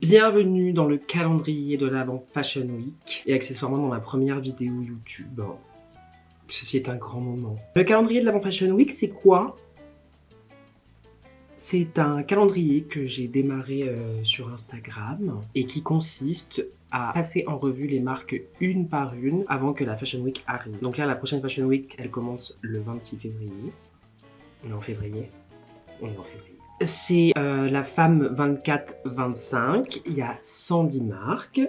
Bienvenue dans le calendrier de l'Avent Fashion Week et accessoirement dans ma première vidéo YouTube. Ceci est un grand moment. Le calendrier de l'Avent Fashion Week, c'est quoi? C'est un calendrier que j'ai démarré sur Instagram et qui consiste à passer en revue les marques une par une avant que la Fashion Week arrive. Donc là, la prochaine Fashion Week, elle commence le 26 février. On est en février. C'est la femme 24-25, il y a 110 marques.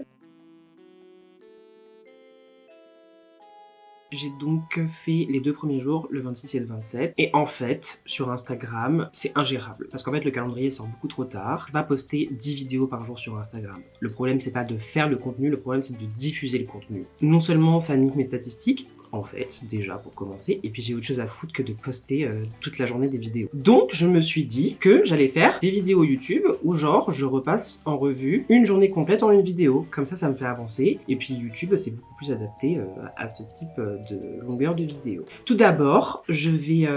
J'ai donc fait les 2 premiers jours, le 26 et le 27. Et en fait, sur Instagram, c'est ingérable. Parce qu'en fait, le calendrier sort beaucoup trop tard. Je vais pas poster 10 vidéos par jour sur Instagram. Le problème, c'est pas de faire le contenu, le problème, c'est de diffuser le contenu. Non seulement ça nique mes statistiques, en fait, déjà pour commencer, et puis j'ai autre chose à foutre que de poster toute la journée des vidéos. Donc je me suis dit que j'allais faire des vidéos YouTube où genre je repasse en revue une journée complète en une vidéo. Comme ça me fait avancer, et puis YouTube c'est beaucoup plus adapté à ce type de longueur de vidéo. Tout d'abord, je vais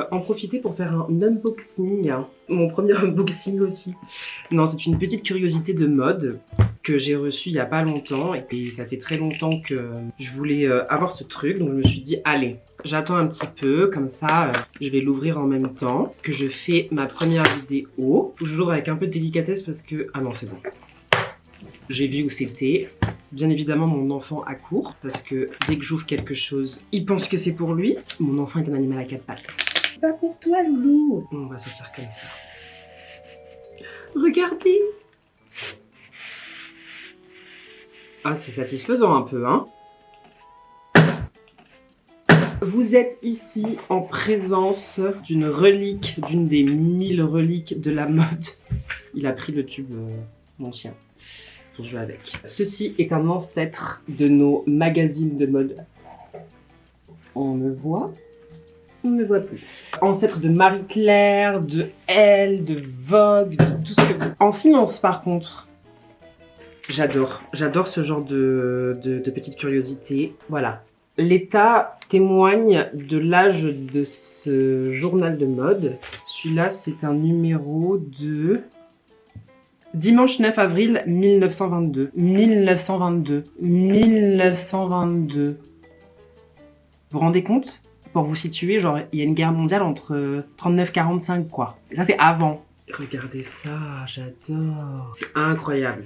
en profiter pour faire un unboxing, mon premier unboxing aussi. Non, c'est une petite curiosité de mode que j'ai reçu il y a pas longtemps et ça fait très longtemps que je voulais avoir ce truc, donc je me suis dit allez, j'attends un petit peu, comme ça je vais l'ouvrir en même temps que je fais ma première vidéo, toujours avec un peu de délicatesse parce que... Ah non, c'est bon. J'ai vu où c'était. Bien évidemment, mon enfant accourt parce que dès que j'ouvre quelque chose, il pense que c'est pour lui. Mon enfant est un animal à 4 pattes. C'est pas pour toi, loulou. On va sortir comme ça. Regardez. Ah, c'est satisfaisant un peu, hein. Vous êtes ici en présence d'une relique, d'une des 1000 reliques de la mode. Il a pris le tube, mon chien, pour jouer avec. Ceci est un ancêtre de nos magazines de mode. On me voit? On ne me voit plus. Ancêtre de Marie Claire, de Elle, de Vogue, de tout ce que... En silence par contre. J'adore ce genre de petites curiosités. Voilà. L'état témoigne de l'âge de ce journal de mode. Celui-là, c'est un numéro de... Dimanche 9 avril 1922. 1922. 1922. Vous vous rendez compte? Pour vous situer, genre, il y a une guerre mondiale entre 39-45, quoi. Et ça, c'est avant. Regardez ça, j'adore. C'est incroyable.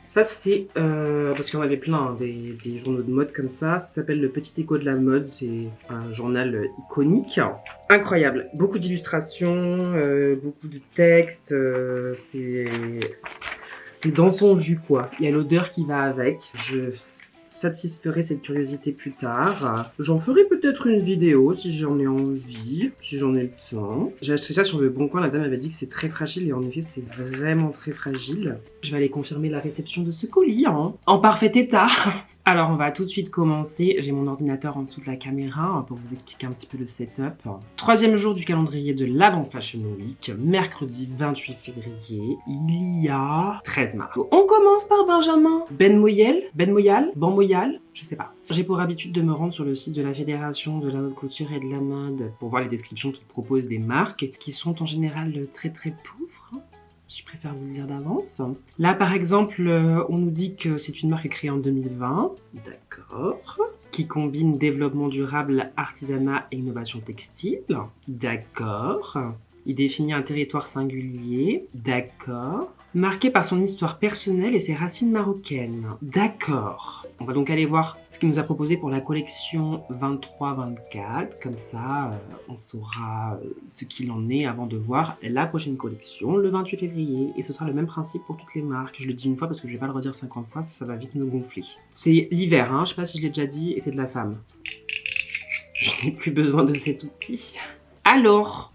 Ça, c'est parce qu'il y en avait plein, hein, des journaux de mode comme ça. Ça s'appelle Le Petit Écho de la mode. C'est un journal iconique. Incroyable. Beaucoup d'illustrations, beaucoup de textes. C'est dans son jus, quoi. Il y a l'odeur qui va avec. Je satisferai cette curiosité plus tard. J'en ferai peut-être une vidéo si j'en ai envie, si j'en ai le temps. J'ai acheté ça sur le Bon Coin, la dame avait dit que c'est très fragile et en effet c'est vraiment très fragile. Je vais aller confirmer la réception de ce colis, hein, en parfait état. Alors on va tout de suite commencer, j'ai mon ordinateur en dessous de la caméra pour vous expliquer un petit peu le setup. 3e jour du calendrier de l'Avent Fashion Week, mercredi 28 février, il y a 13 marques. On commence par Benjamin. Ben Moyal, je sais pas. J'ai pour habitude de me rendre sur le site de la Fédération de la haute couture et de la mode pour voir les descriptions qu'ils proposent des marques qui sont en général très pauvres. Je préfère vous le dire d'avance. Là, par exemple, on nous dit que c'est une marque créée en 2020. D'accord. Qui combine développement durable, artisanat et innovation textile. D'accord. Il définit un territoire singulier. D'accord. Marqué par son histoire personnelle et ses racines marocaines. D'accord. On va donc aller voir ce qu'il nous a proposé pour la collection 23-24. Comme ça, on saura ce qu'il en est avant de voir la prochaine collection le 28 février. Et ce sera le même principe pour toutes les marques. Je le dis une fois parce que je vais pas le redire 50 fois, ça va vite me gonfler. C'est l'hiver, hein, je sais pas si je l'ai déjà dit, et c'est de la femme. Je n'ai plus besoin de cet outil. Alors...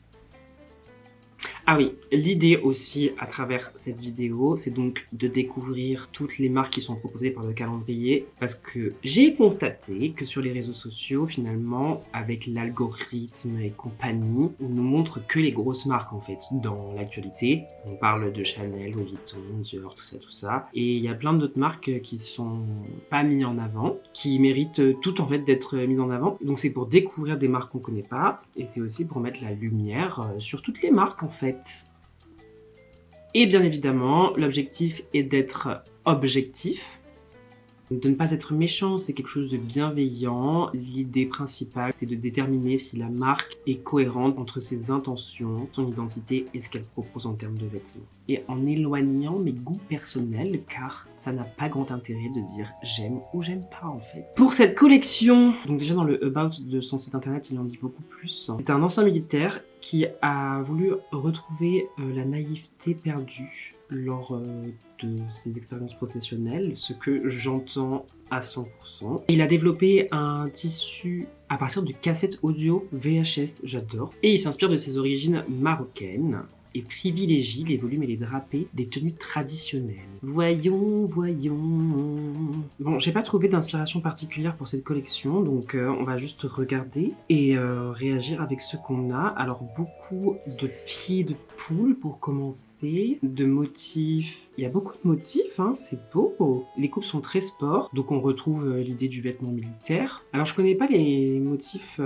Ah oui, l'idée aussi à travers cette vidéo, c'est donc de découvrir toutes les marques qui sont proposées par le calendrier parce que j'ai constaté que sur les réseaux sociaux, finalement, avec l'algorithme et compagnie, on nous montre que les grosses marques en fait dans l'actualité. On parle de Chanel, Louis Vuitton, Dior, tout ça. Et il y a plein d'autres marques qui sont pas mises en avant, qui méritent toutes en fait d'être mises en avant. Donc c'est pour découvrir des marques qu'on connaît pas et c'est aussi pour mettre la lumière sur toutes les marques en fait. Et bien évidemment, l'objectif est d'être objectif. De ne pas être méchant, c'est quelque chose de bienveillant. L'idée principale, c'est de déterminer si la marque est cohérente entre ses intentions, son identité et ce qu'elle propose en termes de vêtements. Et en éloignant mes goûts personnels, car ça n'a pas grand intérêt de dire j'aime ou j'aime pas en fait. Pour cette collection, donc déjà dans le About de son site internet, il en dit beaucoup plus. C'est un ancien militaire qui a voulu retrouver la naïveté perdue lors de ses expériences professionnelles, ce que j'entends à 100%. Il a développé un tissu à partir de cassettes audio VHS, j'adore. Et il s'inspire de ses origines marocaines et privilégie les volumes et les drapés des tenues traditionnelles. Voyons. Bon, j'ai pas trouvé d'inspiration particulière pour cette collection, donc on va juste regarder et réagir avec ce qu'on a. Alors, beaucoup de pieds de poule pour commencer, de motifs. Il y a beaucoup de motifs, hein, c'est beau. Les coupes sont très sport, donc on retrouve l'idée du vêtement militaire. Alors, je connais pas les motifs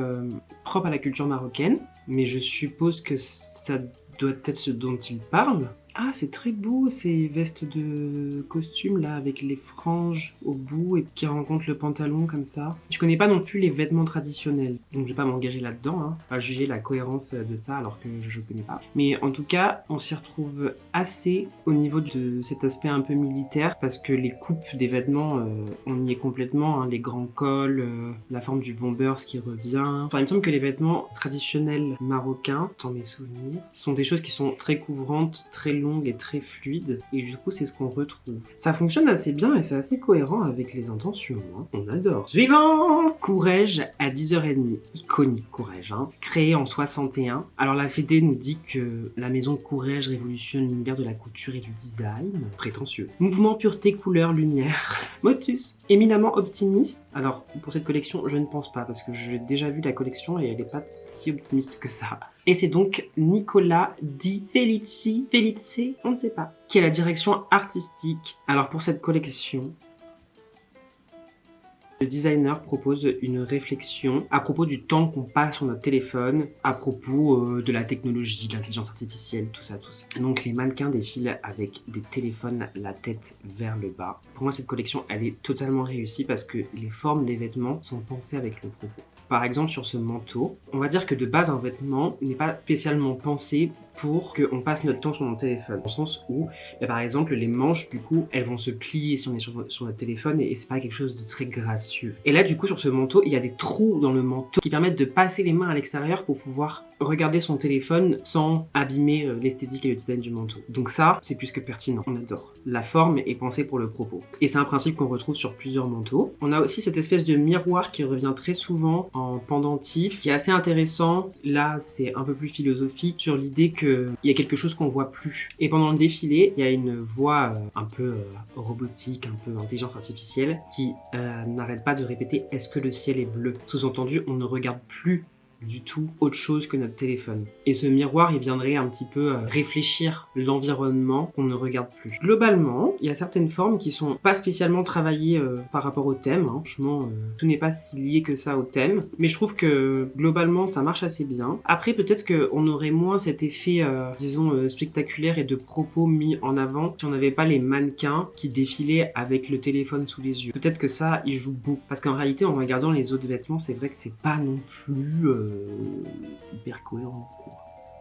propres à la culture marocaine, mais je suppose que ça doit être ce dont il parle. Ah, c'est très beau ces vestes de costume là avec les franges au bout et qui rencontrent le pantalon comme ça. Je connais pas non plus les vêtements traditionnels, donc je vais pas m'engager là-dedans, hein, pas juger la cohérence de ça alors que je connais pas. Mais en tout cas, on s'y retrouve assez au niveau de cet aspect un peu militaire parce que les coupes des vêtements, on y est complètement, hein, les grands cols, la forme du bomber, ce qui revient. Enfin, il me semble que les vêtements traditionnels marocains, dans mes souvenirs, sont des choses qui sont très couvrantes, très longue et très fluide, et du coup c'est ce qu'on retrouve. Ça fonctionne assez bien et c'est assez cohérent avec les intentions, hein. On adore. Suivant, Courrèges à 10h30, iconique Courrèges, hein. Créé en 61. Alors la Fédé nous dit que la maison Courrèges révolutionne l'univers de la couture et du design, prétentieux. Mouvement pureté, couleur, lumière. Motus, éminemment optimiste. Alors pour cette collection je ne pense pas parce que j'ai déjà vu la collection et elle n'est pas si optimiste que ça. Et c'est donc Nicolas Di Felici, on ne sait pas, qui est la direction artistique. Alors pour cette collection, le designer propose une réflexion à propos du temps qu'on passe sur notre téléphone, à propos de la technologie, de l'intelligence artificielle, tout ça. Donc les mannequins défilent avec des téléphones la tête vers le bas. Pour moi cette collection elle est totalement réussie parce que les formes des vêtements sont pensées avec le propos. Par exemple sur ce manteau, on va dire que de base un vêtement n'est pas spécialement pensé pour qu'on passe notre temps sur notre téléphone. Dans le sens où, par exemple, les manches, du coup, elles vont se plier si on est sur notre téléphone et c'est pas quelque chose de très gracieux. Et là, du coup, sur ce manteau, il y a des trous dans le manteau qui permettent de passer les mains à l'extérieur pour pouvoir regarder son téléphone sans abîmer l'esthétique et le design du manteau. Donc ça, c'est plus que pertinent. On adore. La forme est pensée pour le propos. Et c'est un principe qu'on retrouve sur plusieurs manteaux. On a aussi cette espèce de miroir qui revient très souvent en pendentif, qui est assez intéressant. Là, c'est un peu plus philosophique sur l'idée qu'il y a quelque chose qu'on voit plus. Et pendant le défilé, il y a une voix un peu robotique, un peu intelligence artificielle, qui n'arrête pas de répéter « Est-ce que le ciel est bleu ?» Sous-entendu, on ne regarde plus du tout autre chose que notre téléphone. Et ce miroir, il viendrait un petit peu réfléchir l'environnement qu'on ne regarde plus. Globalement, il y a certaines formes qui sont pas spécialement travaillées par rapport au thème. Hein. Franchement, tout n'est pas si lié que ça au thème. Mais je trouve que globalement, ça marche assez bien. Après, peut-être qu'on aurait moins cet effet, disons, spectaculaire et de propos mis en avant si on n'avait pas les mannequins qui défilaient avec le téléphone sous les yeux. Peut-être que ça, il joue beaucoup. Parce qu'en réalité, en regardant les autres vêtements, c'est vrai que c'est pas non plus hyper cohérent, quoi.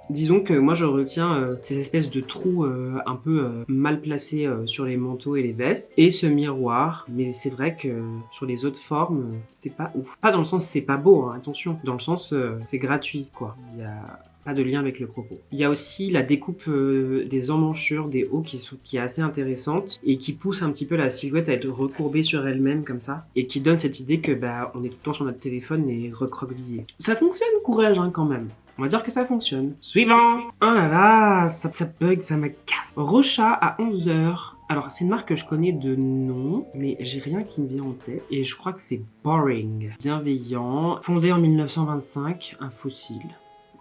Disons que moi je retiens ces espèces de trous un peu mal placés sur les manteaux et les vestes et ce miroir, mais c'est vrai que sur les autres formes c'est pas ouf. Pas dans le sens c'est pas beau, hein, attention, dans le sens c'est gratuit quoi, il y a pas de lien avec le propos. Il y a aussi la découpe des emmanchures, des hauts qui est assez intéressante et qui pousse un petit peu la silhouette à être recourbée sur elle-même comme ça et qui donne cette idée que bah on est tout le temps sur notre téléphone et recroquevillé. Ça fonctionne, courage hein, quand même. On va dire que ça fonctionne. Suivant. Oh là là, ça bug, ça me casse. Rocha à 11h. Alors, c'est une marque que je connais de nom, mais j'ai rien qui me vient en tête. Et je crois que c'est Boring. Bienveillant. Fondé en 1925, un fossile.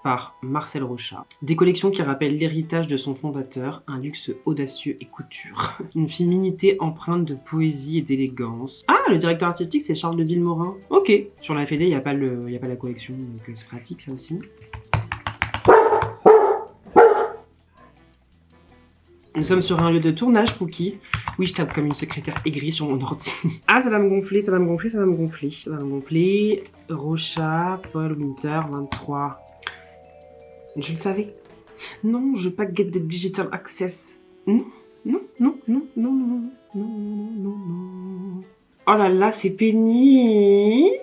Par Marcel Rocha. Des collections qui rappellent l'héritage de son fondateur, un luxe audacieux et couture. Une féminité empreinte de poésie et d'élégance. Ah, le directeur artistique, c'est Charles de Villemorin. Ok. Sur la Fédé, il n'y a pas la collection, donc c'est pratique ça aussi. Nous sommes sur un lieu de tournage, Pookie. Oui, je tape comme une secrétaire aigrie sur mon ordi. Ah, ça va me gonfler, ça va me gonfler, ça va me gonfler. Ça va me gonfler. Rocha, Paul Winter, 23. Je le savais. Non, je veux pas get the digital access. Non, non, non, non, non, non, non, non, non, non. Oh là là, c'est pénible.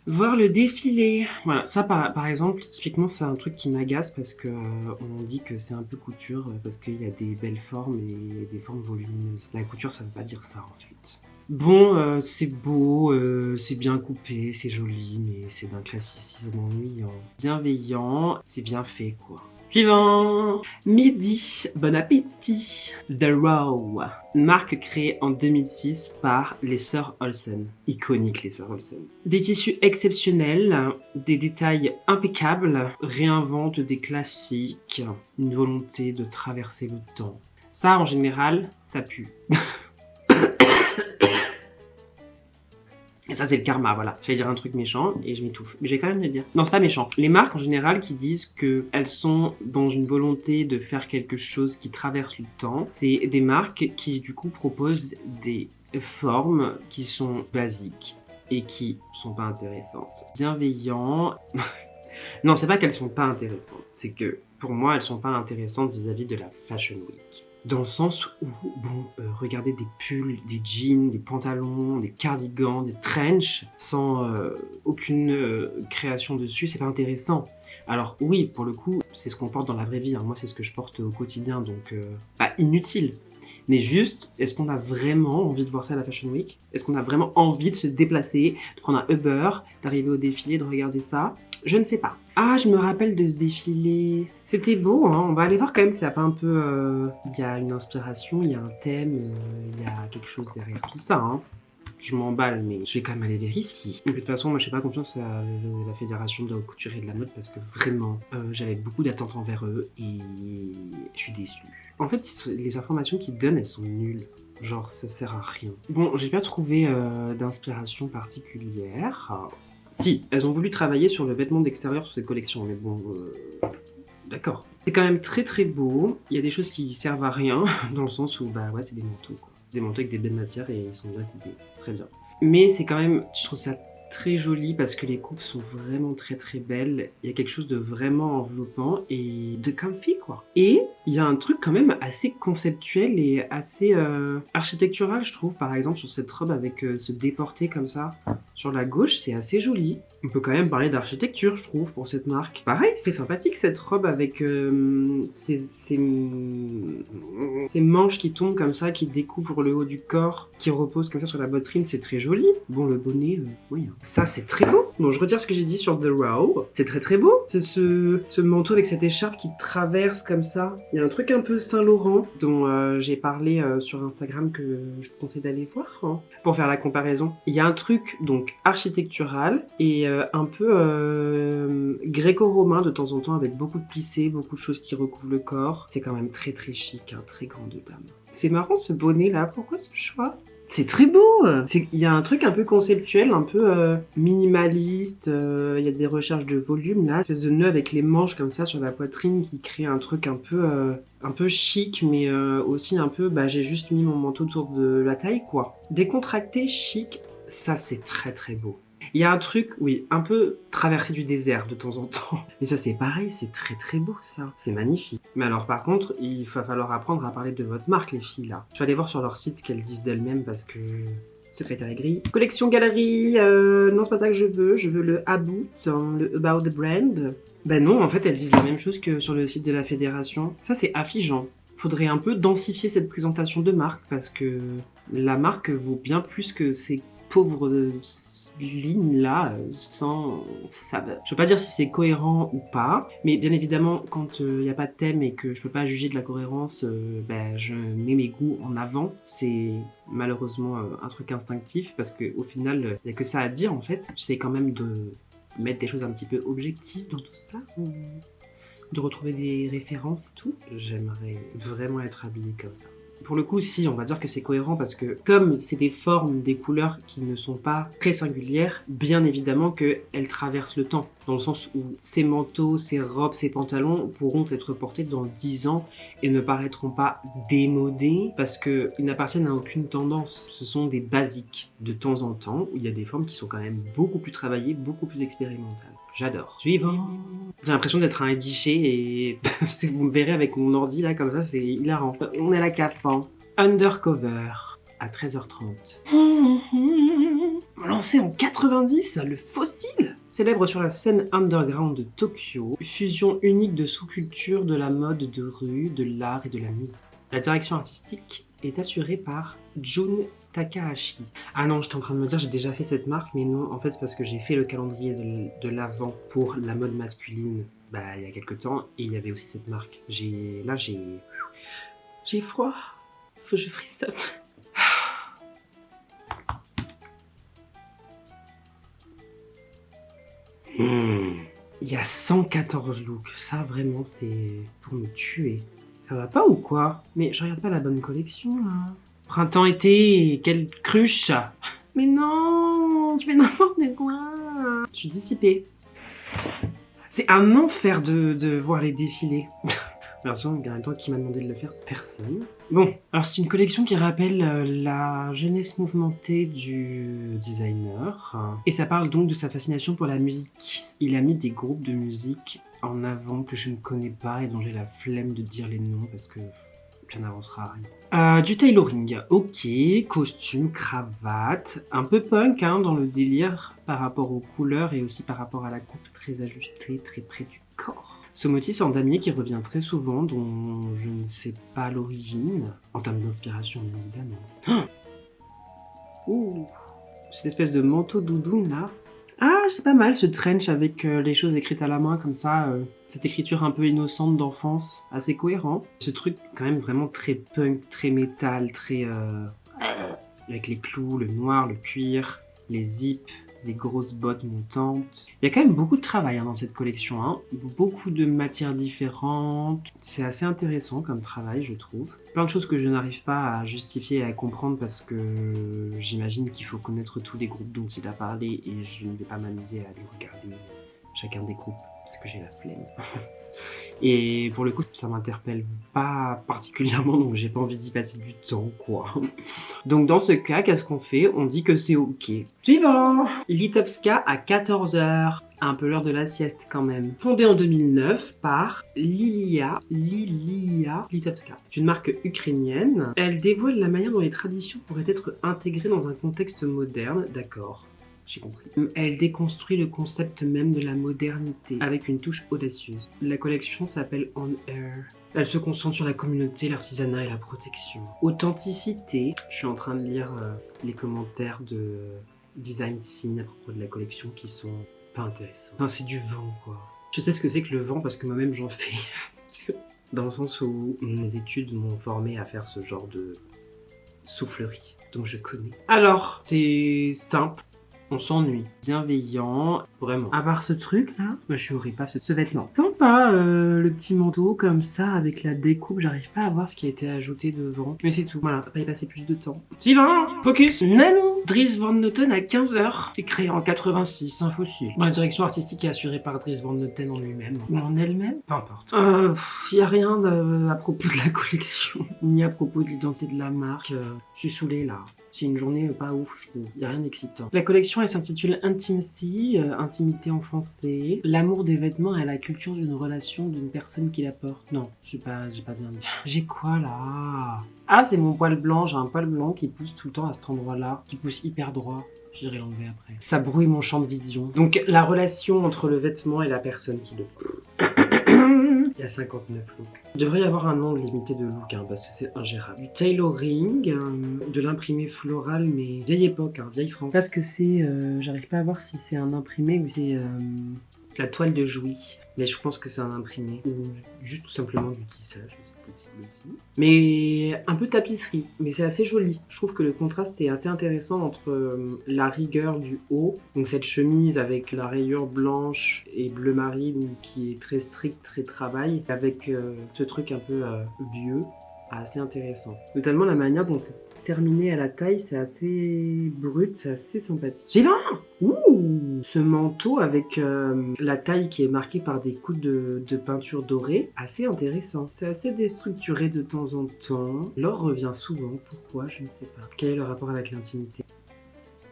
Voir le défilé. Voilà, ça par exemple, typiquement, c'est un truc qui m'agace parce que on dit que c'est un peu couture parce qu'il y a des belles formes et des formes volumineuses. La couture, ça veut pas dire ça en fait. Bon, c'est beau, c'est bien coupé, c'est joli, mais c'est d'un classicisme ennuyant. Bienveillant, c'est bien fait quoi. Suivant. Midi, bon appétit. The Row, marque créée en 2006 par les sœurs Olsen. Iconique les sœurs Olsen. Des tissus exceptionnels, des détails impeccables, réinventent des classiques, une volonté de traverser le temps. Ça en général, ça pue. Et ça, c'est le karma, voilà. J'allais dire un truc méchant et je m'étouffe. Mais je vais quand même le dire. Non, c'est pas méchant. Les marques, en général, qui disent qu'elles sont dans une volonté de faire quelque chose qui traverse le temps, c'est des marques qui, du coup, proposent des formes qui sont basiques et qui sont pas intéressantes. Bienveillant. Non, c'est pas qu'elles sont pas intéressantes. C'est que, pour moi, elles sont pas intéressantes vis-à-vis de la Fashion Week. Dans le sens où, bon, regardez des pulls, des jeans, des pantalons, des cardigans, des trench, sans aucune création dessus, c'est pas intéressant. Alors oui, pour le coup, c'est ce qu'on porte dans la vraie vie, hein. Moi c'est ce que je porte au quotidien, donc pas inutile. Mais juste, est-ce qu'on a vraiment envie de voir ça à la Fashion Week? Est-ce qu'on a vraiment envie de se déplacer, de prendre un Uber, d'arriver au défilé, de regarder ça? Je ne sais pas. Ah, je me rappelle de ce défilé. C'était beau, hein. On va aller voir quand même s'il n'y a pas un peu... Il y a une inspiration, il y a un thème, il y a quelque chose derrière tout ça, hein. Je m'emballe, mais je vais quand même aller vérifier. De toute façon, moi, je n'ai pas confiance à la Fédération de la haute couture et de la mode parce que vraiment, j'avais beaucoup d'attentes envers eux et je suis déçue. En fait, les informations qu'ils donnent, elles sont nulles. Genre, ça sert à rien. Bon, j'ai pas trouvé d'inspiration particulière. Si, elles ont voulu travailler sur le vêtement d'extérieur sur cette collection, mais bon, d'accord. C'est quand même très très beau. Il y a des choses qui servent à rien, dans le sens où, bah ouais, c'est des manteaux, quoi. Des manteaux avec des belles matières et ils sont bien coupés. Très bien. Mais c'est quand même, je trouve ça très joli parce que les coupes sont vraiment très très belles. Il y a quelque chose de vraiment enveloppant et de comfy, quoi. Et il y a un truc quand même assez conceptuel et assez architectural, je trouve. Par exemple, sur cette robe avec ce déporté comme ça sur la gauche, c'est assez joli. On peut quand même parler d'architecture, je trouve, pour cette marque. Pareil, c'est sympathique cette robe avec ces manches qui tombent comme ça, qui découvrent le haut du corps, qui reposent comme ça sur la poitrine, c'est très joli. Bon, le bonnet, oui. Ça, c'est très beau. Bon, je retire ce que j'ai dit sur The Row. C'est très très beau. Ce manteau avec cette écharpe qui traverse comme ça. Il y a un truc un peu Saint-Laurent dont j'ai parlé sur Instagram que je vous conseille d'aller voir, hein, pour faire la comparaison. Il y a un truc donc architectural et un peu gréco-romain de temps en temps avec beaucoup de plissés, beaucoup de choses qui recouvrent le corps. C'est quand même très très chic, hein, très grande dame. C'est marrant ce bonnet là, pourquoi ce choix? C'est très beau! Il y a un truc un peu conceptuel, un peu minimaliste, il y a des recherches de volume là, une espèce de nœud avec les manches comme ça sur la poitrine qui crée un truc un peu chic, mais aussi un peu, bah j'ai juste mis mon manteau autour de la taille quoi. Décontracté, chic, ça c'est très très beau. Il y a un truc, oui, un peu traversé du désert de temps en temps. Mais ça c'est pareil, c'est très très beau ça. C'est magnifique. Mais alors par contre, il va falloir apprendre à parler de votre marque les filles là. Je vais aller voir sur leur site ce qu'elles disent d'elles-mêmes parce que... Secrétaire aigri. Collection galerie, non c'est pas ça que je veux le About, hein, le About the Brand. Ben non, en fait elles disent la même chose que sur le site de la fédération. Ça c'est affligeant. Faudrait un peu densifier cette présentation de marque parce que la marque vaut bien plus que ces pauvres... ligne là sans saveur. Je veux pas dire si c'est cohérent ou pas, mais bien évidemment quand il n'y a pas de thème et que je peux pas juger de la cohérence, je mets mes goûts en avant. C'est malheureusement un truc instinctif parce qu'au final il n'y a que ça à dire en fait. J'essaie quand même de mettre des choses un petit peu objectives dans tout ça, de retrouver des références et tout. J'aimerais vraiment être habillée comme ça. Pour le coup, si, on va dire que c'est cohérent parce que comme c'est des formes, des couleurs qui ne sont pas très singulières, bien évidemment qu'elles traversent le temps. Dans le sens où ces manteaux, ces robes, ces pantalons pourront être portés dans 10 ans et ne paraîtront pas démodés parce qu'ils n'appartiennent à aucune tendance. Ce sont des basiques de temps en temps où il y a des formes qui sont quand même beaucoup plus travaillées, beaucoup plus expérimentales. J'adore. Suivant. J'ai l'impression d'être à un guichet et vous me verrez avec mon ordi là comme ça, c'est hilarant. On est à la cap, hein. Undercover à 13h30. Lancé en 90, le fossile célèbre sur la scène underground de Tokyo, fusion unique de sous-cultures, de la mode de rue, de l'art et de la musique. La direction artistique est assurée par Jun Takahashi. Ah non, j'étais en train de me dire j'ai déjà fait cette marque, mais non, en fait c'est parce que j'ai fait le calendrier de l'Avent pour la mode masculine il y a quelques temps, et il y avait aussi cette marque. J'ai froid, faut que je frissonne. Il y a 114 looks, ça vraiment c'est pour me tuer. Ça va pas ou quoi? Mais je regarde pas la bonne collection là. Printemps-été, quelle cruche! Mais non, tu fais n'importe quoi! Je suis dissipée. C'est un enfer de voir les défilés. Merci, en même temps, qui m'a demandé de le faire? Personne. Bon, alors c'est une collection qui rappelle la jeunesse mouvementée du designer. Et ça parle donc de sa fascination pour la musique. Il a mis des groupes de musique en avant que je ne connais pas et dont j'ai la flemme de dire les noms parce que ça n'avancera à rien. Du tailoring, ok, costume, cravate, un peu punk hein, dans le délire par rapport aux couleurs et aussi par rapport à la coupe très ajustée, très près du corps. Ce motif en damier qui revient très souvent, dont je ne sais pas l'origine, en termes d'inspiration bien évidemment. Ouh, cette espèce de manteau doudoune là. Ah, c'est pas mal ce trench avec les choses écrites à la main comme ça, cette écriture un peu innocente d'enfance, assez cohérent. Ce truc quand même vraiment très punk, très métal, très... avec les clous, le noir, le cuir, les zips, les grosses bottes montantes. Il y a quand même beaucoup de travail hein, dans cette collection, hein. Beaucoup de matières différentes. C'est assez intéressant comme travail, je trouve. Plein de choses que je n'arrive pas à justifier et à comprendre parce que j'imagine qu'il faut connaître tous les groupes dont il a parlé et je ne vais pas m'amuser à aller regarder chacun des groupes parce que j'ai la flemme. Et pour le coup, ça m'interpelle pas particulièrement, donc j'ai pas envie d'y passer du temps, quoi. Donc dans ce cas, qu'est-ce qu'on fait? On dit que c'est ok. Suivant! Litovska à 14h. Un peu l'heure de la sieste quand même. Fondée en 2009 par Lilia Litovska. C'est une marque ukrainienne. Elle dévoile la manière dont les traditions pourraient être intégrées dans un contexte moderne, d'accord. J'ai compris. Elle déconstruit le concept même de la modernité avec une touche audacieuse. La collection s'appelle On Air. Elle se concentre sur la communauté, l'artisanat et la protection. Authenticité. Je suis en train de lire les commentaires de Design Scene à propos de la collection qui sont pas intéressants. Non, c'est du vent quoi. Je sais ce que c'est que le vent parce que moi-même j'en fais. Dans le sens où mes études m'ont formé à faire ce genre de soufflerie. Donc je connais. Alors, c'est simple. On s'ennuie. Bienveillant, vraiment. À part ce truc là, je n'aurais pas ce vêtement. Sympa le petit manteau comme ça avec la découpe, j'arrive pas à voir ce qui a été ajouté devant. Mais c'est tout, voilà, pas y passer plus de temps. Suivant, focus. Nano, Dries Van Noten à 15h. C'est créé en 86, un fossile. La direction artistique est assurée par Dries Van Noten en lui-même. Ou en elle-même, peu importe. Y a rien à propos de la collection, ni à propos de l'identité de la marque. Je suis saoulée là. C'est une journée pas ouf, je trouve. Y a rien d'excitant. La collection, elle s'intitule Intimacy, intimité en français. L'amour des vêtements et la culture d'une relation d'une personne qui la porte. Non, j'ai pas bien dit. J'ai quoi là? Ah, c'est mon poil blanc. J'ai un poil blanc qui pousse tout le temps à cet endroit-là, qui pousse hyper droit. J'irai l'enlever après. Ça brouille mon champ de vision. Donc la relation entre le vêtement et la personne qui le porte. Il y a 59 looks. Il devrait y avoir un nombre limité de looks hein, parce que c'est ingérable. Du tailoring, de l'imprimé floral mais vieille époque, hein, vieille France. Parce que c'est, j'arrive pas à voir si c'est un imprimé ou c'est la toile de Jouy. Mais je pense que c'est un imprimé ou juste tout simplement du tissage. Possible aussi. Mais un peu tapisserie, mais c'est assez joli. Je trouve que le contraste est assez intéressant entre la rigueur du haut, donc cette chemise avec la rayure blanche et bleu marine qui est très stricte, très travail, avec ce truc un peu vieux assez intéressant. Notamment la manière dont c'est terminé à la taille, c'est assez brut, c'est assez sympathique. Suivant! Ouh! Ce manteau avec la taille qui est marquée par des coups de peinture dorée, assez intéressant. C'est assez déstructuré de temps en temps. L'or revient souvent, pourquoi? Je ne sais pas. Quel est le rapport avec l'intimité?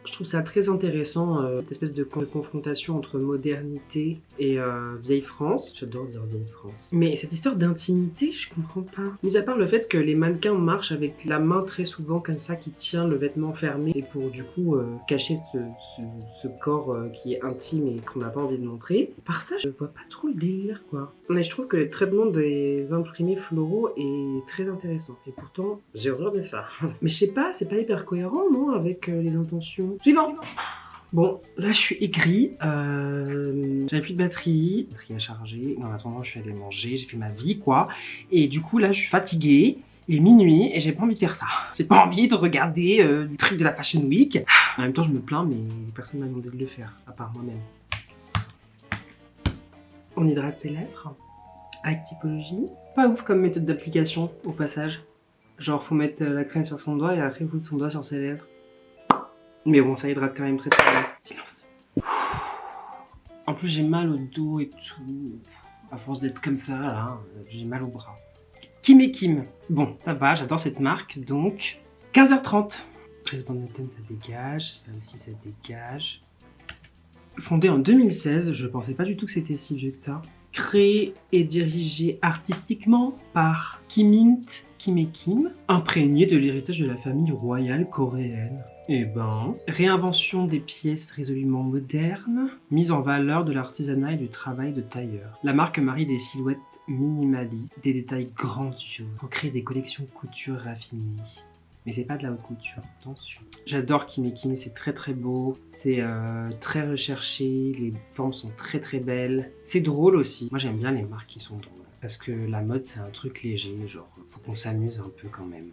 Je trouve ça très intéressant, cette espèce de confrontation entre modernité et vieille France. J'adore dire vieille France. Mais cette histoire d'intimité, je comprends pas. Mis à part le fait que les mannequins marchent avec la main très souvent comme ça qui tient le vêtement fermé et pour du coup cacher ce corps qui est intime et qu'on n'a pas envie de montrer. Par ça, je vois pas trop le délire quoi. Mais je trouve que le traitement des imprimés floraux est très intéressant. Et pourtant, j'ai horreur de ça. Mais je sais pas, c'est pas hyper cohérent non avec les intentions. Suivant. Bon, là je suis aigrie, j'avais plus de batterie à charger, en attendant je suis allée manger, j'ai fait ma vie quoi, et du coup là je suis fatiguée, il est minuit et j'ai pas envie de faire ça. J'ai pas envie de regarder des trucs de la Fashion Week. En même temps je me plains mais personne m'a demandé de le faire, à part moi-même. On hydrate ses lèvres, avec typologie. Pas ouf comme méthode d'application au passage. Genre faut mettre la crème sur son doigt et après foutre son doigt sur ses lèvres. Mais bon, ça hydrate quand même très très bien. Silence. En plus, j'ai mal au dos et tout. À force d'être comme ça, là, j'ai mal au bras. Kim et Kim. Bon, ça va, j'adore cette marque. Donc, 15h30. Presse Van Noten, ça dégage. Ça aussi, ça dégage. Fondée en 2016, je pensais pas du tout que c'était si vieux que ça. Créé et dirigé artistiquement par Kim Int, Kim et Kim, imprégné de l'héritage de la famille royale coréenne. Eh ben, réinvention des pièces résolument modernes, mise en valeur de l'artisanat et du travail de tailleur. La marque marie des silhouettes minimalistes, des détails grandioses, pour créer des collections couture raffinées. Mais c'est pas de la haute couture, attention. J'adore Kim et Kim, c'est très très beau, c'est très recherché, les formes sont très très belles. C'est drôle aussi, moi j'aime bien les marques qui sont drôles. Parce que la mode c'est un truc léger, genre faut qu'on s'amuse un peu quand même.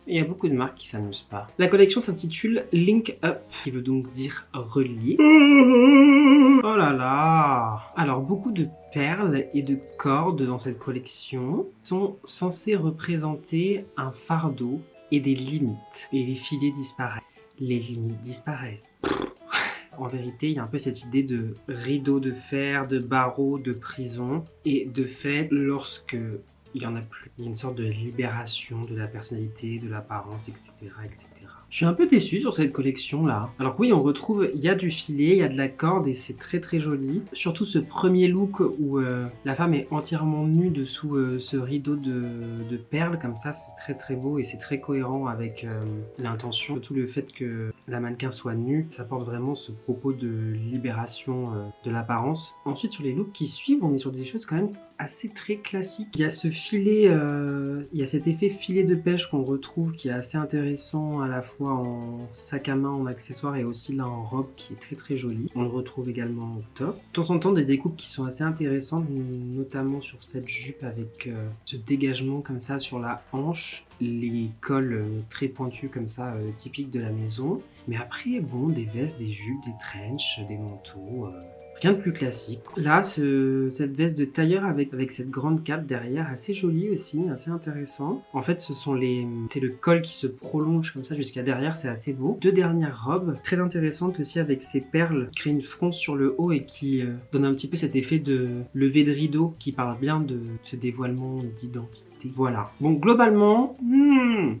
Il y a beaucoup de marques qui s'amusent pas. La collection s'intitule Link Up, qui veut donc dire relier. Oh là là! Alors beaucoup de perles et de cordes dans cette collection sont censées représenter un fardeau et des limites. Et les filets disparaissent. Les limites disparaissent. En vérité, il y a un peu cette idée de rideau de fer, de barreaux, de prison. Et de fait, lorsque il y en a plus, il y a une sorte de libération de la personnalité, de l'apparence, etc., etc. Je suis un peu déçu sur cette collection-là. Alors oui, on retrouve, il y a du filet, il y a de la corde et c'est très très joli. Surtout ce premier look où la femme est entièrement nue dessous ce rideau de perles, comme ça, c'est très très beau et c'est très cohérent avec l'intention. Surtout le fait que la mannequin soit nue, ça porte vraiment ce propos de libération de l'apparence. Ensuite, sur les looks qui suivent, on est sur des choses quand même assez très classiques. Il y a ce filet, il y a cet effet filet de pêche qu'on retrouve qui est assez intéressant à la fois en sac à main, en accessoire et aussi là en robe qui est très très jolie. On le retrouve également au top. De temps en temps des découpes qui sont assez intéressantes, notamment sur cette jupe avec ce dégagement comme ça sur la hanche, les cols très pointus comme ça, typiques de la maison. Mais après, bon, des vestes, des jupes, des trenches, des manteaux... Rien de plus classique. Là, cette veste de tailleur avec cette grande cape derrière, assez jolie aussi, assez intéressant. En fait, c'est le col qui se prolonge comme ça jusqu'à derrière, c'est assez beau. Deux dernières robes, très intéressantes aussi avec ces perles qui créent une fronce sur le haut et qui donnent un petit peu cet effet de lever de rideau qui parle bien de ce dévoilement d'identité. Voilà. Bon, globalement,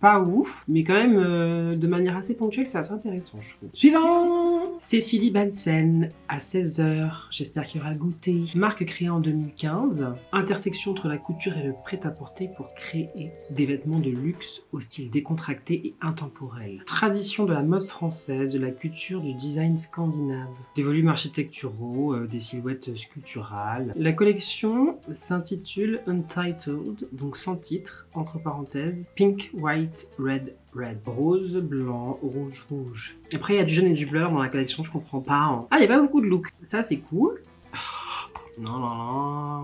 pas ouf, mais quand même de manière assez ponctuelle, c'est assez intéressant, je trouve. Suivant! Cécilie Bansen, à 16h. J'espère qu'il y aura le goûter. Marque créée en 2015, intersection entre la couture et le prêt-à-porter pour créer des vêtements de luxe au style décontracté et intemporel. Tradition de la mode française, de la culture, du design scandinave, des volumes architecturaux, des silhouettes sculpturales. La collection s'intitule Untitled, donc sans titre, entre parenthèses, Pink, White, Red, Red. Rose, blanc, rouge, rouge. Après, il y a du jaune et du bleu dans la collection, je comprends pas. Hein. Ah, il n'y a pas beaucoup de looks. Ça, c'est cool. Non, non, non.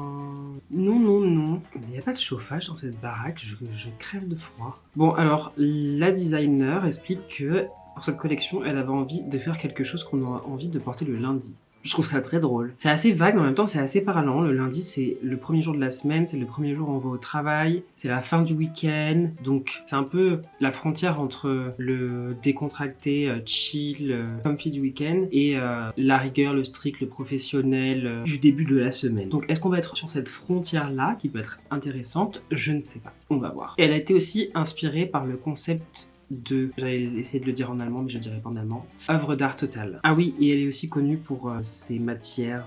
Non, non, non. Il n'y a pas de chauffage dans cette baraque, je crève de froid. Bon, alors, la designer explique que pour cette collection, elle avait envie de faire quelque chose qu'on a envie de porter le lundi. Je trouve ça très drôle. C'est assez vague, mais en même temps, c'est assez parlant. Le lundi, c'est le premier jour de la semaine, c'est le premier jour où on va au travail, c'est la fin du week-end. Donc, c'est un peu la frontière entre le décontracté, chill, comfy du week-end et la rigueur, le strict, le professionnel du début de la semaine. Donc, est-ce qu'on va être sur cette frontière-là qui peut être intéressante? Je ne sais pas. On va voir. Et elle a été aussi inspirée par le concept j'allais essayer de le dire en allemand, mais je dirais pas en allemand, œuvre d'art totale. Ah oui, et elle est aussi connue pour ses matières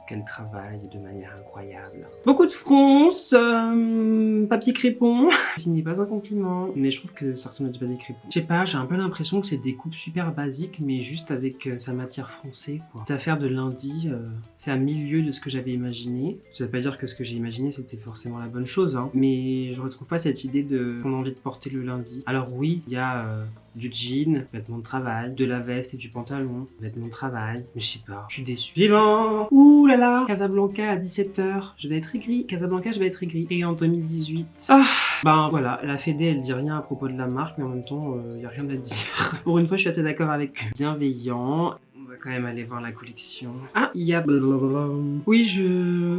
qu'elle travaille de manière incroyable. Beaucoup de fronces, papier crépon. Ce n'est pas un compliment, mais je trouve que ça ressemble à du papier crépon. Je sais pas, j'ai un peu l'impression que c'est des coupes super basiques, mais juste avec sa matière foncée, quoi. Cette affaire de lundi, c'est à milieu de ce que j'avais imaginé. Ça veut pas dire que ce que j'ai imaginé c'était forcément la bonne chose, hein, mais je retrouve pas cette idée qu'on a envie de porter le lundi. Alors oui, il y a du jean, vêtements de travail, de la veste et du pantalon, vêtements de travail, mais je sais pas, je suis déçue. Suivant. Ouh là là, Casablanca à 17h, je vais être aigri. Casablanca, je vais être aigri. Et en 2018. Ah, ben voilà, la Fédé elle dit rien à propos de la marque, mais en même temps, y a rien à dire. Pour une fois, je suis assez d'accord avec bienveillant. On va quand même aller voir la collection. Ah, il y a... Oui,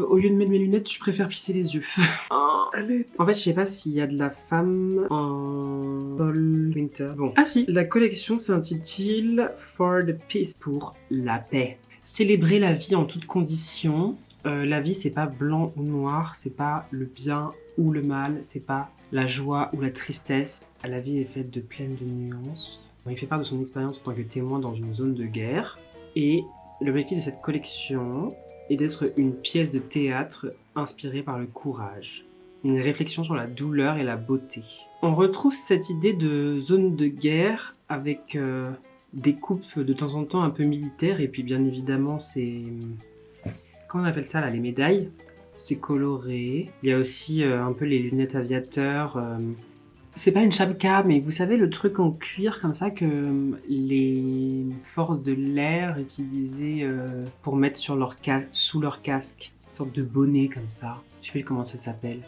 au lieu de mettre mes lunettes, je préfère plisser les yeux. Oh, allez. En fait, je sais pas s'il y a de la femme en fall winter. Bon. Ah si, la collection s'intitule For the Peace, pour la paix. Célébrer la vie en toutes conditions. La vie, c'est pas blanc ou noir, c'est pas le bien ou le mal, c'est pas la joie ou la tristesse. La vie est faite de pleine de nuances. Il fait part de son expérience en tant que témoin dans une zone de guerre. Et l'objectif de cette collection est d'être une pièce de théâtre inspirée par le courage. Une réflexion sur la douleur et la beauté. On retrouve cette idée de zone de guerre avec des coupes de temps en temps un peu militaires. Et puis bien évidemment, c'est... Comment on appelle ça là, les médailles? C'est coloré. Il y a aussi un peu les lunettes aviateurs... C'est pas une chapka, mais vous savez le truc en cuir comme ça que les forces de l'air utilisaient pour mettre sur sous leur casque. Une sorte de bonnet comme ça. Je sais plus comment ça s'appelle.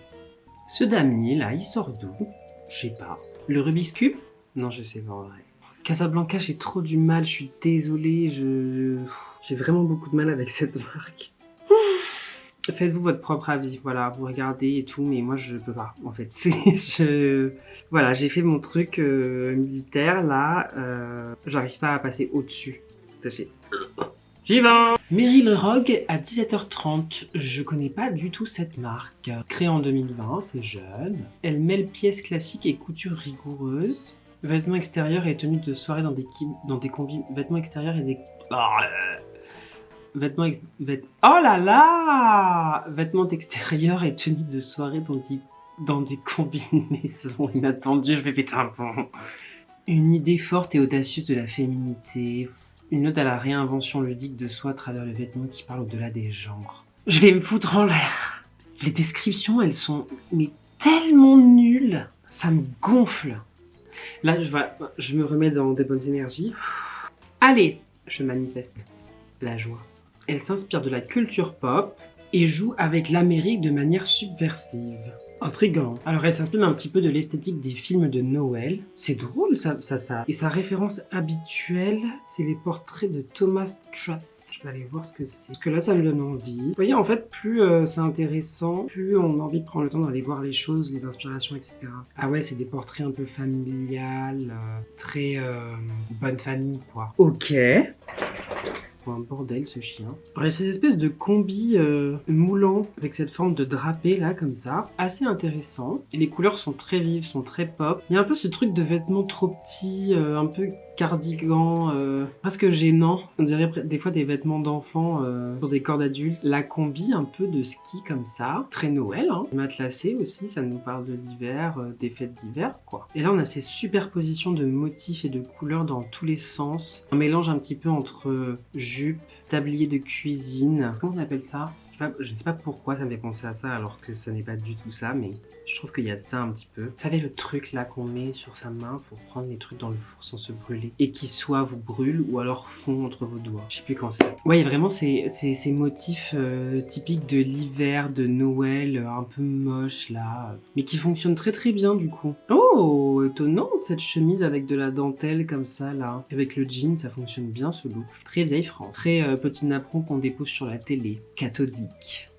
Ce damier là, il sort d'où? Je sais pas. Le Rubik's Cube? Non, je sais pas en vrai. Casablanca, j'ai trop du mal, je suis désolée, j'ai vraiment beaucoup de mal avec cette marque. Faites-vous votre propre avis, voilà, vous regardez et tout, mais moi je peux pas, en fait. Voilà, j'ai fait mon truc militaire, là, j'arrive pas à passer au-dessus. Suivant. Meryl Rogue à 17h30. Je connais pas du tout cette marque. Créée en 2020, c'est jeune. Elle mêle pièces classiques et couture rigoureuse. Vêtements extérieurs et tenues de soirée dans des combis. Vêtements extérieurs et des... Oh là là! Vêtements d'extérieur et tenues de soirée dans des combinaisons inattendues. Je vais péter un pont. Une idée forte et audacieuse de la féminité. Une ode à la réinvention ludique de soi à travers le vêtement qui parle au-delà des genres. Je vais me foutre en l'air. Les descriptions, elles sont mais tellement nulles. Ça me gonfle. Là, je me remets dans des bonnes énergies. Allez, je manifeste la joie. Elle s'inspire de la culture pop et joue avec l'Amérique de manière subversive. Intriguant. Alors elle s'inspire un petit peu de l'esthétique des films de Noël. C'est drôle ça. Et sa référence habituelle, c'est les portraits de Thomas Truth. Je vais aller voir ce que c'est. Parce que là, ça me donne envie. Vous voyez, en fait, plus c'est intéressant, plus on a envie de prendre le temps d'aller voir les choses, les inspirations, etc. Ah ouais, c'est des portraits un peu familiales, très bonne famille, quoi. Ok. Un bordel ce chien. Alors, il y a ces espèces de combis moulants avec cette forme de drapé là comme ça, assez intéressant. Et les couleurs sont très vives, sont très pop. Il y a un peu ce truc de vêtements trop petits, un peu cardigan, presque gênant. On dirait des fois des vêtements d'enfants sur des corps d'adultes. La combi un peu de ski comme ça, très Noël, hein. Matelassé aussi, ça nous parle de l'hiver, des fêtes d'hiver quoi. Et là on a ces superpositions de motifs et de couleurs dans tous les sens. Un mélange un petit peu entre jupe, tablier de cuisine, comment on appelle ça? Je ne sais pas pourquoi ça me fait penser à ça alors que ça n'est pas du tout ça, mais je trouve qu'il y a de ça un petit peu. Vous savez le truc là qu'on met sur sa main pour prendre les trucs dans le four sans se brûler et qui soit vous brûle ou alors fond entre vos doigts. Je sais plus comment c'est. Ouais, il y a vraiment ces motifs typiques de l'hiver, de Noël, un peu moche là, mais qui fonctionnent très très bien du coup. Oh, étonnant cette chemise avec de la dentelle comme ça là. Avec le jean, ça fonctionne bien ce look. Très vieille France. Très petit napperon qu'on dépose sur la télé. Cathodique.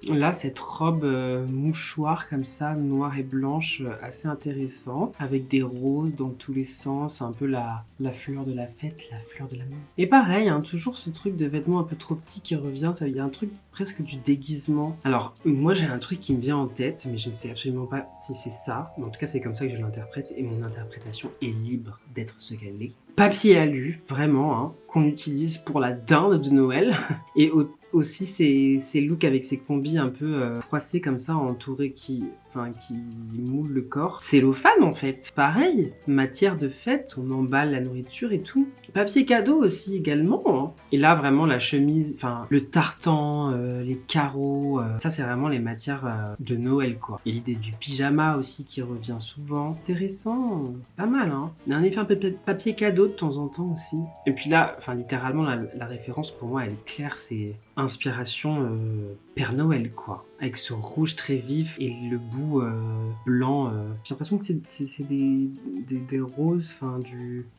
Là, cette robe mouchoir comme ça, noire et blanche, assez intéressante, avec des roses dans tous les sens, un peu la fleur de la fête, la fleur de l'amour. Et pareil, hein, toujours ce truc de vêtements un peu trop petits qui revient, il y a un truc presque du déguisement. Alors, moi j'ai un truc qui me vient en tête, mais je ne sais absolument pas si c'est ça, mais en tout cas c'est comme ça que je l'interprète, et mon interprétation est libre d'être ce qu'elle est. Papier alu, vraiment, hein, qu'on utilise pour la dinde de Noël, et aussi ces looks avec ces combis un peu froissés comme ça, entourés qui moulent le corps. Cellophane en fait, pareil, matière de fête, on emballe la nourriture et tout. Papier cadeau aussi également, hein. Et là vraiment la chemise, enfin le tartan, les carreaux, ça c'est vraiment les matières de Noël quoi. Et l'idée du pyjama aussi qui revient souvent. Intéressant, pas mal hein. Il y a un effet un peu papier cadeau de temps en temps aussi. Et puis là, enfin littéralement la référence pour moi elle est claire, c'est inspiration Père Noël quoi, avec ce rouge très vif et le bout blanc. J'ai l'impression que c'est des roses, enfin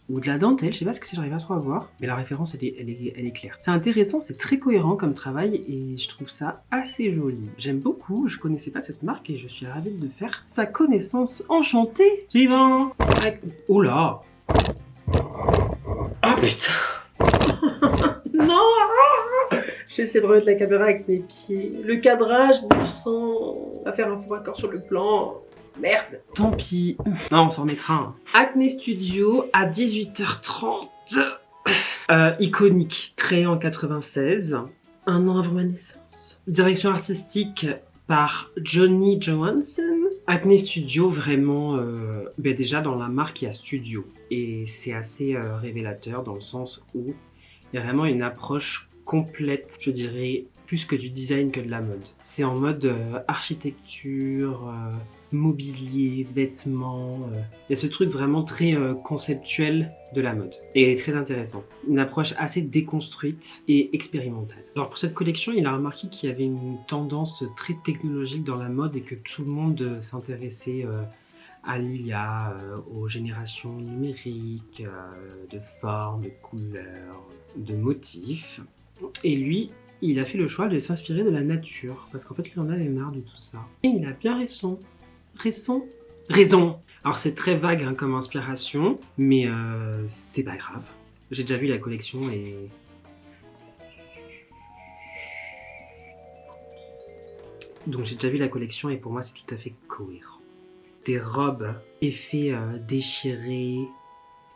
ou de la dentelle, je sais pas ce que c'est, j'arrive pas trop à voir, mais la référence elle est claire. C'est intéressant, c'est très cohérent comme travail et je trouve ça assez joli. J'aime beaucoup, je connaissais pas cette marque et je suis ravie de faire sa connaissance. Enchantée. Suivant. Oh là. Ah putain. Non. J'essaie de remettre la caméra avec mes pieds. Le cadrage, bon sang. On va faire un faux raccord sur le plan. Merde. Tant pis. Non, on s'en remettra. Hein. Acne Studio à 18h30. Iconique. Créé en 96. Un an avant ma naissance. Direction artistique par Johnny Johansson. Acne Studio, vraiment, déjà dans la marque il y a studio. Et c'est assez révélateur dans le sens où il y a vraiment une approche complète, je dirais, plus que du design que de la mode. C'est en mode architecture, mobilier, vêtements. Il y a ce truc vraiment très conceptuel de la mode et très intéressant. Une approche assez déconstruite et expérimentale. Alors pour cette collection, il a remarqué qu'il y avait une tendance très technologique dans la mode et que tout le monde s'intéressait à l'IA, aux générations numériques, de formes, de couleurs, de motifs. Et lui, il a fait le choix de s'inspirer de la nature, parce qu'en fait, lui en avait marre de tout ça. Et il a bien raison. Raison. Alors c'est très vague hein, comme inspiration, mais c'est pas grave. J'ai déjà vu la collection et... Donc j'ai déjà vu la collection et pour moi c'est tout à fait cohérent. Des robes, effets déchirés,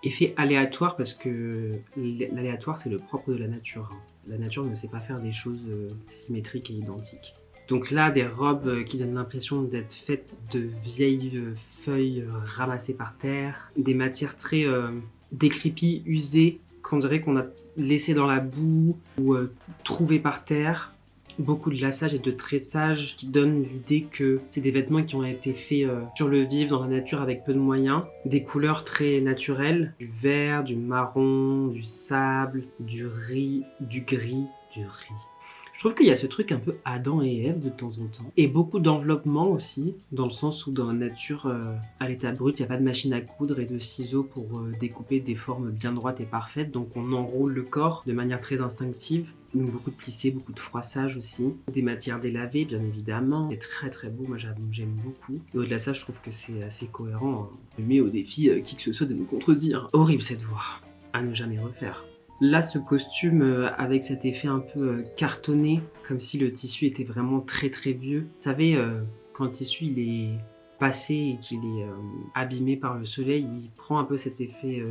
effets aléatoires parce que l'aléatoire c'est le propre de la nature. Hein. La nature ne sait pas faire des choses symétriques et identiques. Donc là, des robes qui donnent l'impression d'être faites de vieilles feuilles ramassées par terre, des matières très décrépies, usées, qu'on dirait qu'on a laissées dans la boue ou trouvées par terre. Beaucoup de lassage et de tressage qui donnent l'idée que c'est des vêtements qui ont été faits sur le vif, dans la nature avec peu de moyens. Des couleurs très naturelles, du vert, du marron, du sable, du riz, du gris, du riz. Je trouve qu'il y a ce truc un peu Adam et Ève de temps en temps. Et beaucoup d'enveloppement aussi, dans le sens où dans la nature, à l'état brut, il n'y a pas de machine à coudre et de ciseaux pour découper des formes bien droites et parfaites. Donc on enroule le corps de manière très instinctive. Donc beaucoup de plissé, beaucoup de froissage aussi. Des matières délavées, bien évidemment. C'est très très beau, moi j'aime beaucoup. Et au-delà de ça, je trouve que c'est assez cohérent. Hein. Je mets au défi qui que ce soit de me contredire. Horrible cette voix. À ne jamais refaire. Là, ce costume avec cet effet un peu cartonné, comme si le tissu était vraiment très très vieux. Vous savez, quand le tissu il est passé et qu'il est abîmé par le soleil, il prend un peu cet effet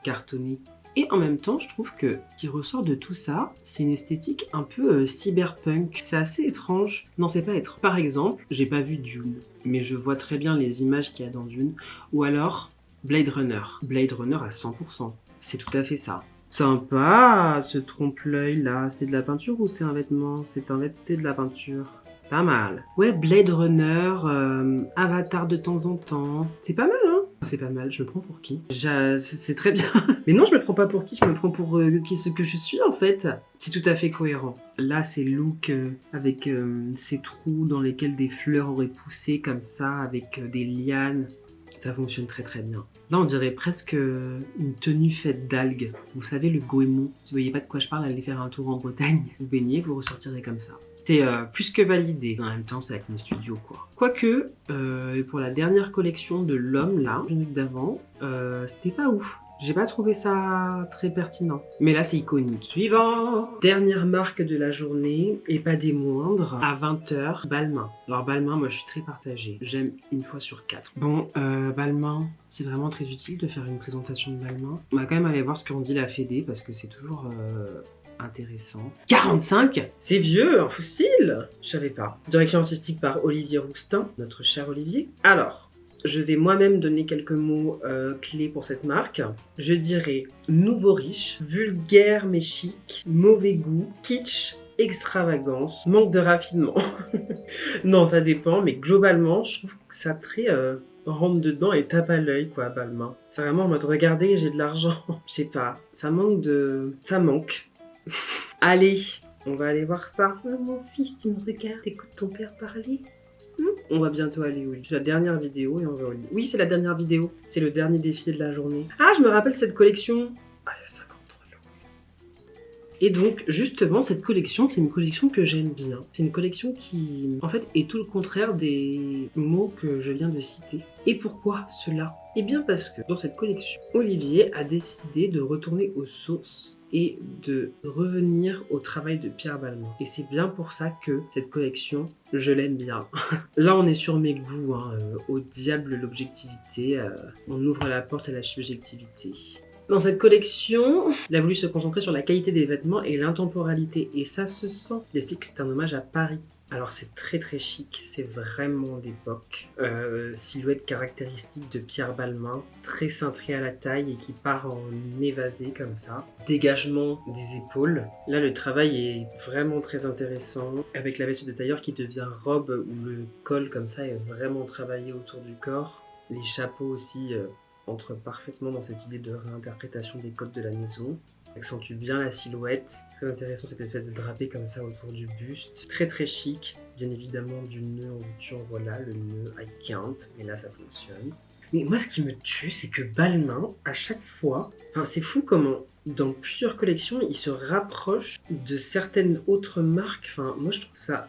cartonné. Et en même temps, je trouve que ce qui ressort de tout ça, c'est une esthétique un peu cyberpunk. C'est assez étrange. Non, c'est pas étrange. Par exemple, j'ai pas vu Dune, mais je vois très bien les images qu'il y a dans Dune. Ou alors Blade Runner. Blade Runner à 100%. C'est tout à fait ça. Sympa, ce trompe-l'œil là, c'est de la peinture ou c'est un vêtement? C'est de la peinture. Pas mal. Ouais, Blade Runner, Avatar de temps en temps. C'est pas mal, hein? C'est pas mal, je me prends pour qui? C'est très bien. Mais non, je me prends pas pour qui, je me prends pour ce que je suis en fait. C'est tout à fait cohérent. Là, c'est look avec ces trous dans lesquels des fleurs auraient poussé comme ça, avec des lianes. Ça fonctionne très très bien. Là, on dirait presque une tenue faite d'algues. Vous savez, le goémon. Si vous voyez pas de quoi je parle, allez faire un tour en Bretagne. Vous baignez, vous ressortirez comme ça. C'est plus que validé. En même temps, c'est avec nos studios, quoi. Quoique, pour la dernière collection de l'homme, là, d'avant, c'était pas ouf. J'ai pas trouvé ça très pertinent. Mais là, c'est iconique. Suivant! Dernière marque de la journée, et pas des moindres, à 20h, Balmain. Alors Balmain, moi je suis très partagée. J'aime une fois sur 4. Bon, Balmain, c'est vraiment très utile de faire une présentation de Balmain. On va quand même aller voir ce qu'en dit la Fédé, parce que c'est toujours intéressant. 45! C'est vieux, un fossile! Je savais pas. Direction artistique par Olivier Roustin, notre cher Olivier. Alors, je vais moi-même donner quelques mots clés pour cette marque. Je dirais nouveau riche, vulgaire mais chic, mauvais goût, kitsch, extravagance, manque de raffinement. Non, ça dépend, mais globalement, je trouve que ça très rentre dedans et tape à l'œil, quoi, Balmain. C'est vraiment en mode regardez, j'ai de l'argent. Je sais pas, ça manque de... Ça manque. Allez, on va aller voir ça. Oh, mon fils, tu me regardes, écoute ton père parler. On va bientôt aller au lit. C'est la dernière vidéo et on va au lit. Oui, c'est la dernière vidéo. C'est le dernier défilé de la journée. Ah, je me rappelle cette collection. Ah, il y a 53 euros. Et donc, justement, cette collection, c'est une collection que j'aime bien. C'est une collection qui, en fait, est tout le contraire des mots que je viens de citer. Et pourquoi cela? Eh bien parce que dans cette collection, Olivier a décidé de retourner aux sources et de revenir au travail de Pierre Balmain. Et c'est bien pour ça que cette collection, je l'aime bien. Là, on est sur mes goûts, hein, au diable l'objectivité, on ouvre la porte à la subjectivité. Dans cette collection, il a voulu se concentrer sur la qualité des vêtements et l'intemporalité, et ça se sent. Il explique que c'est un hommage à Paris. Alors c'est très très chic, c'est vraiment d'époque. Silhouette caractéristique de Pierre Balmain, très cintré à la taille et qui part en évasé comme ça. Dégagement des épaules. Là le travail est vraiment très intéressant, avec la veste de tailleur qui devient robe où le col comme ça est vraiment travaillé autour du corps. Les chapeaux aussi entrent parfaitement dans cette idée de réinterprétation des codes de la maison. Accentue bien la silhouette. Très intéressant cette espèce de drapé comme ça autour du buste. Très très chic. Bien évidemment du nœud en bouton, voilà le nœud I can't. Et là ça fonctionne. Mais moi ce qui me tue c'est que Balmain à chaque fois, enfin c'est fou comment dans plusieurs collections il se rapproche de certaines autres marques. Enfin moi je trouve ça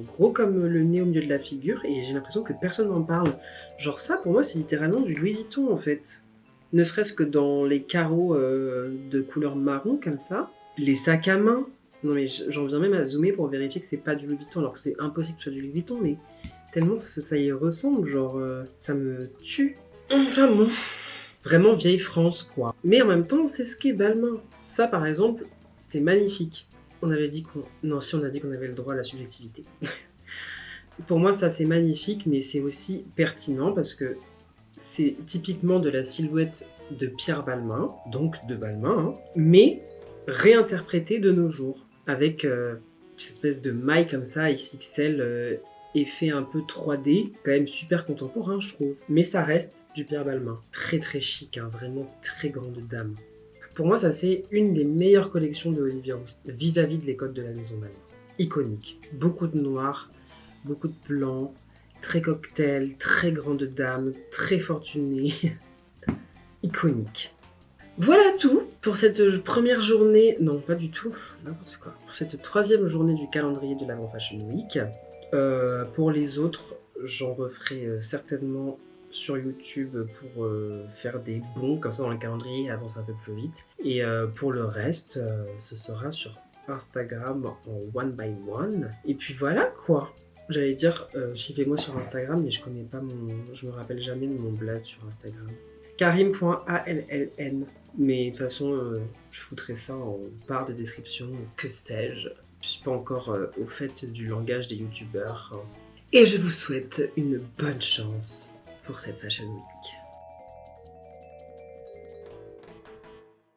gros comme le nez au milieu de la figure et j'ai l'impression que personne n'en parle. Genre ça pour moi c'est littéralement du Louis Vuitton en fait. Ne serait-ce que dans les carreaux de couleur marron comme ça. Les sacs à main. Non mais j'en viens même à zoomer pour vérifier que c'est pas du Louis Vuitton alors que c'est impossible que ce soit du Louis Vuitton mais tellement ça y ressemble, genre ça me tue. Enfin bon, vraiment vieille France quoi. Mais en même temps c'est ce qu'est Balmain. Ça par exemple c'est magnifique. On avait dit qu'on... Non si on a dit qu'on avait le droit à la subjectivité. Pour moi ça c'est magnifique mais c'est aussi pertinent parce que c'est typiquement de la silhouette de Pierre Balmain, donc de Balmain, hein, mais réinterprétée de nos jours, avec cette espèce de maille comme ça, XXL, effet un peu 3D, quand même super contemporain je trouve, mais ça reste du Pierre Balmain. Très très chic, hein, vraiment très grande dame. Pour moi ça c'est une des meilleures collections de Olivier Roustin, vis-à-vis de les codes de la maison Balmain. Iconique, beaucoup de noir, beaucoup de blanc, très cocktail, très grande dame, très fortunée, iconique. Voilà tout pour cette première journée, non pas du tout, n'importe quoi, pour cette troisième journée du calendrier de l'Avant Fashion Week. Pour les autres, j'en referai certainement sur YouTube pour faire des bons comme ça dans le calendrier et avancer un peu plus vite. Et pour le reste, ce sera sur Instagram en one by one. Et puis voilà quoi. J'allais dire, suivez-moi sur Instagram, mais je connais pas je me rappelle jamais de mon blad sur Instagram. Karim.alln. Mais de toute façon, je foutrai ça en barre de description, que sais-je. Je suis pas encore au fait du langage des youtubeurs. Et je vous souhaite une bonne chance pour cette Fashion Week.